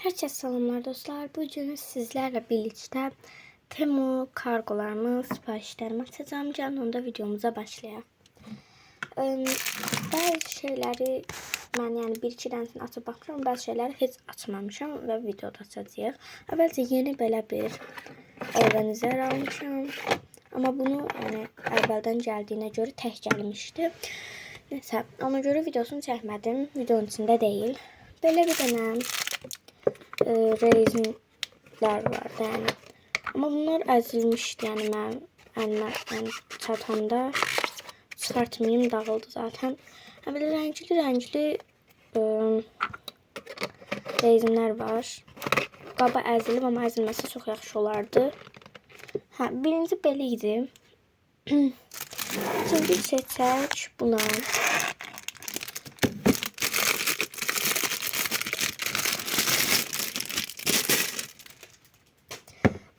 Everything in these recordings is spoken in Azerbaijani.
Herkese selamlar dostlar. Bugün sizlerle birlikte Temu kargolarımı, siparişlerimi açacağım. Canlı onda videomuza başlayalım. Bazı şeyleri ben yani bir-iki tanesini açıp bakıyorum. Bazı şeyleri hiç açmamışım ve videoda açacağız. Əvvəlcə yeni belə bir organizer almışım. Ama bunu yani əvvəldən gəldiyinə görə tək gəlmişdi. Neyse, ona göre videosunu çəkmədim. Videonun içində deyil. Belə bir dənə raisinler vardı yani. Ama bunlar əzilmişdi yani ben yani çatanda çıkartmayayım, dağıldı zaten. Hem de renkli raisinler var. Qaba əzilib ama əzilməsi çox yaxşı olardı. Birinci belə idi. İkinci seçək buna.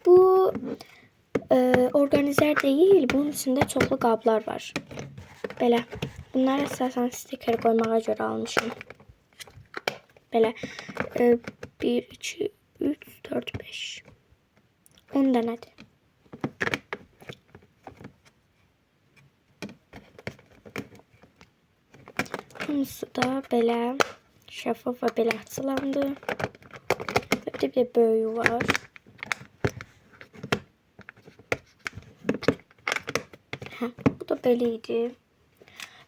Bu organizer değil. Bunun içinde çoklu qablar var. Belə. Bunlar əsasən stiker koymağa görə almışım. Belə 1, 2, 3, 4, 5. 10 dənədir. Hamısı da belə şəffaf və belə açılandı. Bir de böyüyü var. Bu da beliydi.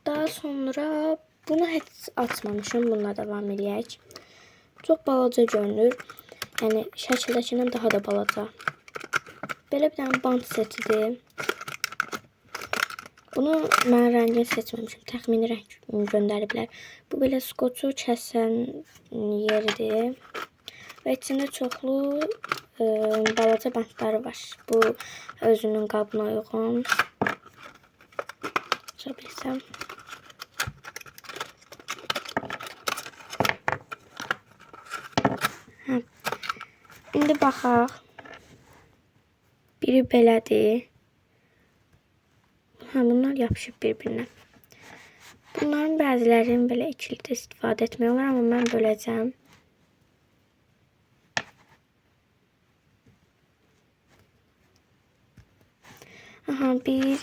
Daha sonra bunu hiç açmamışım. Bununla devam edək. Çok balaca görünür. Yani şəkildəkindən daha da balaca. Belə bir tane bant setidir. Bunu mən rəngini seçməmişim. Təxmini rəng göndəriblər. Bu belə skoçu kəsən yeridir. Və içində çoxlu balaca bantları var. Bu özünün qabına uyğun. Bilsem. İndi baxaq. Biri belədir. Bunlar yapışıb bir-birinə. Bunların bəzilərini belə ikilikdə istifadə etmək olar, amma mən böləcəm. Aha, 1,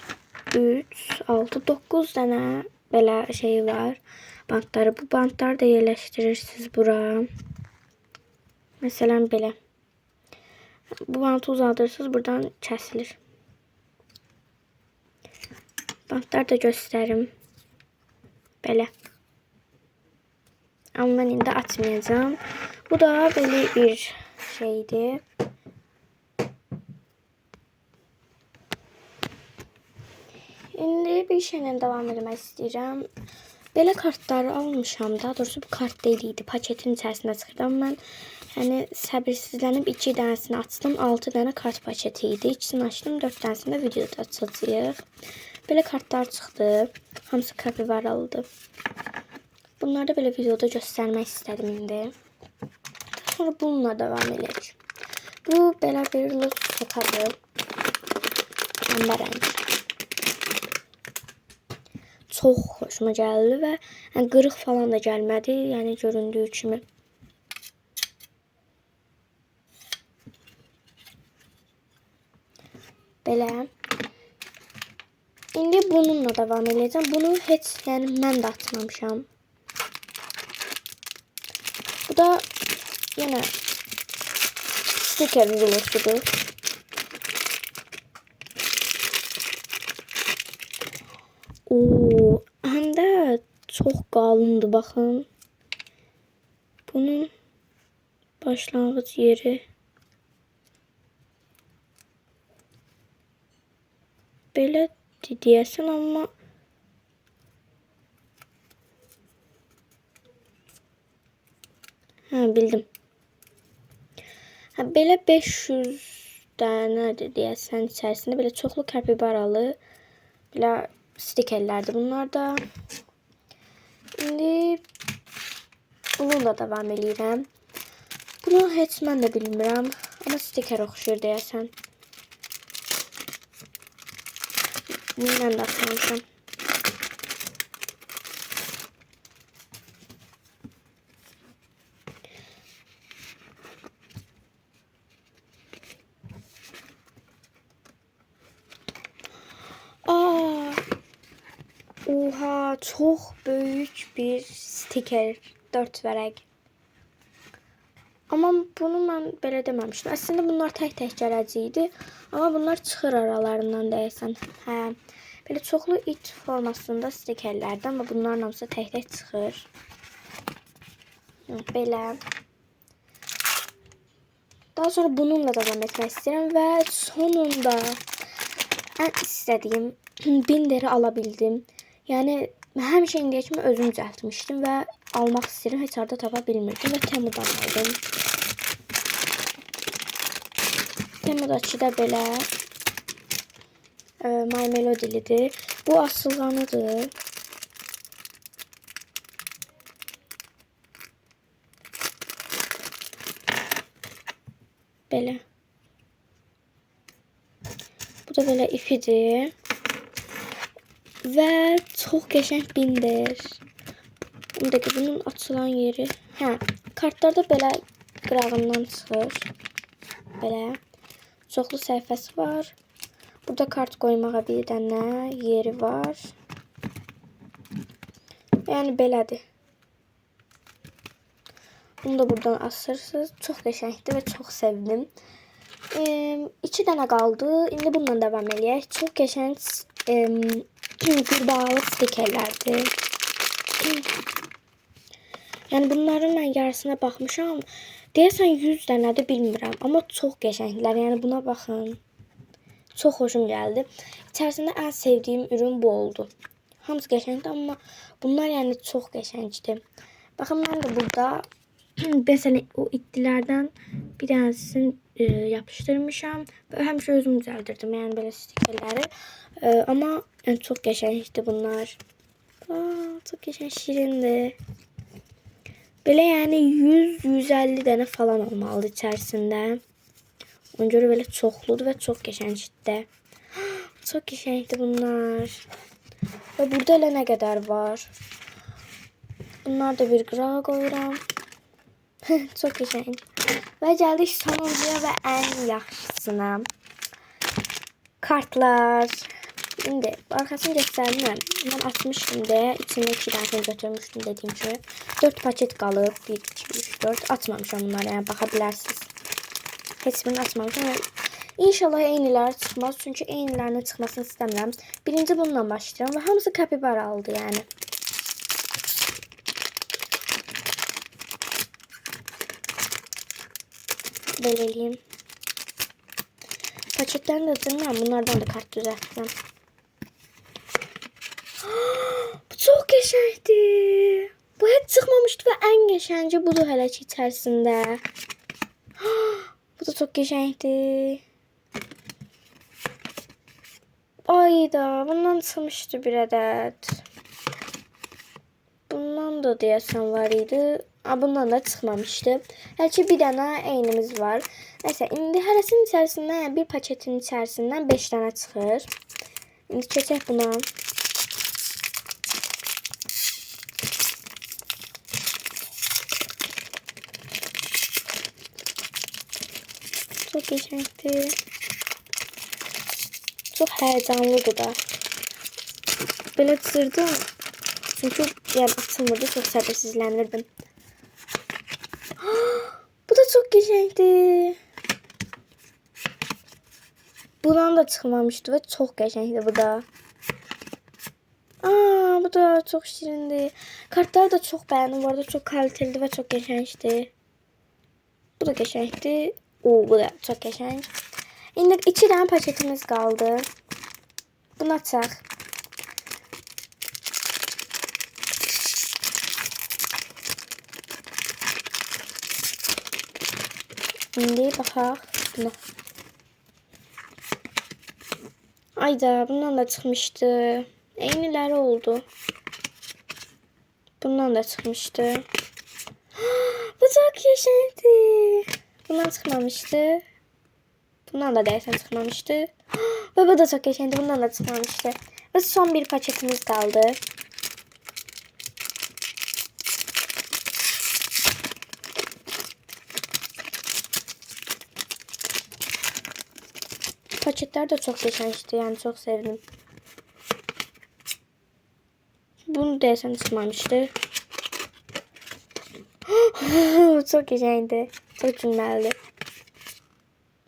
3, 6, 9 dənə belə şey var. Bantları. Bu bantları da yerləşdirirsiniz bura. Məsələn belə. Bu bantı uzadırsınız, buradan kəsilir. Bantları da göstərim. Belə. Amma mən indi açmayacağım. Bu da belə bir şeydir. İndi bir şeylə devam etmək istəyirəm. Belə kartları almışam. Daha doğrusu bu kart deyildi. Paketin içərisində çıxırdı. Amma mən yəni səbirsizlənib 2 dənəsini açdım. 6 dənə kart paketi idi. İkisini açdım. 4 dənəsini də videoda açacağıq. Belə kartlar çıxdı. Hamısı kapivaralıdır. Bunları da belə videoda göstərmək istədim indi. Sonra bununla devam edək. Bu belə bir lotus sokadır. Pembe renk. Çok hoşuma geldi ve yani qırıq falan da gelmedi. Yani göründüğü kimi. Belə. İndi bununla devam edeceğim. Bunu heç yani mən də açmamışam. Bu da yine stiker rulosudur. Oo, hem de çok qalındı baxın. Bunun başlangıç yeri belə deyəsən, amma bildim. Belə 500 dənədir deyəsən içərisində. Belə çoxlu kapibaralı belə stikerlərdir bunlar da. İndi bununla devam edirəm. Bunu heç mən də bilmirəm, amma stiker oxşur deyəsən. Bununla da açmışam. Oha, çok büyük bir stiker. 4 vərəq. Amma bunu mən belə deməmişdim. Əslində bunlar tək-tək gələcəkdi. Amma bunlar çıxır aralarından deyəsən. Hə. Belə çoxlu it formasında stikerlərdən və bunların hamısı tək-tək çıxır. Belə. Daha sonra bununla davam etmək istəyirəm və sonunda ən istədiyim binderi ala bildim. Yəni həmişə indiyə kimi özüm düzəltmişdim və almaq istəyirəm. Heç arada tapa bilmirdim və Temu'dan aldım. Temu'dakı da belə My Melody'lidir. Bu asılğanıdır. Belə. Bu da belə ipidir. Və çox qəşəng binder. Bundakı bunun açılan yeri. Hə, kartlarda belə qırağından çıxır. Belə. Çoxlu səhifəsi var. Burada kart qoymağa bir dənə yeri var. Yəni belədir. Bunu da buradan asırsınız. Çox qəşəngdir və çox sevdim. 2 dənə qaldı. İndi bununla davam eləyək. Çox qəşəng qurbağalı stikerlərdir. Yəni bunların mən yarısına baxmışam. Deyəsən 100 dənədir, bilmirəm. Amma çox qəşənglər. Yəni buna baxın. Çox xoşum gəldi. İçərisində ən sevdiyim ürün bu oldu. Hamısı qəşəngdir, amma bunlar yəni çox qəşəngdir. Baxın, mən də burada məsələn o itlilərdən bir dənəsini yapışdırmışam və həmişə özüm düzəldirdim. Yəni belə stikerləri. Amma yəni çox qəşəngdir bunlar. Çox qəşəng, şirindir. Belə yəni 100-150 dənə falan olmalıdır içərisində. Ona görə belə çoxludur və çox qəşəngdir. Çox qəşəngdir bunlar. Və burada elə nə qədər var. Bunlar da bir qırağa qoyuram. Çox qəşəng. Və gəldik sonuncuya və ən yaxşısına. Kartlar. İndi arxasını göstərmirəm. Mən açmışdım deyə içində 2 dənəsini götürmüşdüm dediyim kimi. 4 paket qalıb. 1, 2, 3, 4. Açmamışam bunları, yəni baxa bilərsiniz. Heç birini açmamışam. İnşallah eyniləri çıxmaz. Çünki eynilərinin çıxmasını istəmirəm. Birinci bununla başlayacağım və hamısı kapibara aldı yəni. Belə eləyim. Paketlərini də cırmıram. Bunlardan da kart düzəltdim. Bu çox qəşəngdir. Bu heç çıxmamışdı və ən qəşənci budur hələ ki içərisində. Bu da çox qəşəngdir. Ayda, bundan çıxmışdı bir ədəd. Bundan da deyəsən var idi. Bundan da çıxmamışdı. Hələ ki bir dənə eynimiz var. Nəysə, indi hərəsinin içərisindən, yəni bir paketin içərisindən 5 dənə çıxır. İndi keçək buna. Çok geçmekti. Çok heyecanlıydı da. Böyle tırdım. Çünkü yani açılmadı. Çok sabırsızlanırdım. Bu da çok geçmekti. Bundan da çıkmamıştı ve çok geçmekti bu da. Bu da çok şirindi. Kartları da çok beğendim. Bu arada çok kaliteli ve çok geçmekti. Bu da geçmekti. Bu da çok geçen. İndi 2 dənə paketimiz qaldı. Bunu açaq. İndi baxaq buna. Ayda, bundan da çıxmışdı. Eyniləri oldu. Bundan da çıxmışdı. Bu çok geçendi. Bundan çıkmamıştı. Bundan da deyəsən çıxmamıştı. Və bu da çox qəşəngdir. Bundan da çıxmamıştı. Və son bir paketimiz qaldı. Paketlər də çox qəşəngdir. Yəni çox sevdim. Bunu deyəsən çıxmamışdı. Çok güzeldi. Çok cümleli.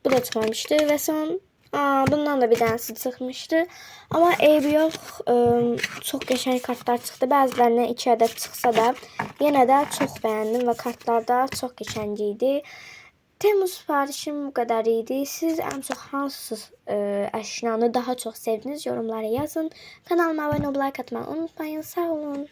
Bu da çıxmamışdı və son bundan da bir tanesi çıxmışdı. Amma eybi yox. Çox qəşəng kartlar çıxdı. Bəzilərindən 2 ədəd çıxsa da yenə də çox bəyəndim və kartlar da çox qəşəng idi. Temmuz sifarişim bu qədər idi. Siz ən çox hansı əşyanı daha çox sevdiniz? Yorumlara yazın. Kanalıma abone olmayı, like atmayı unutmayın. Sağ olun.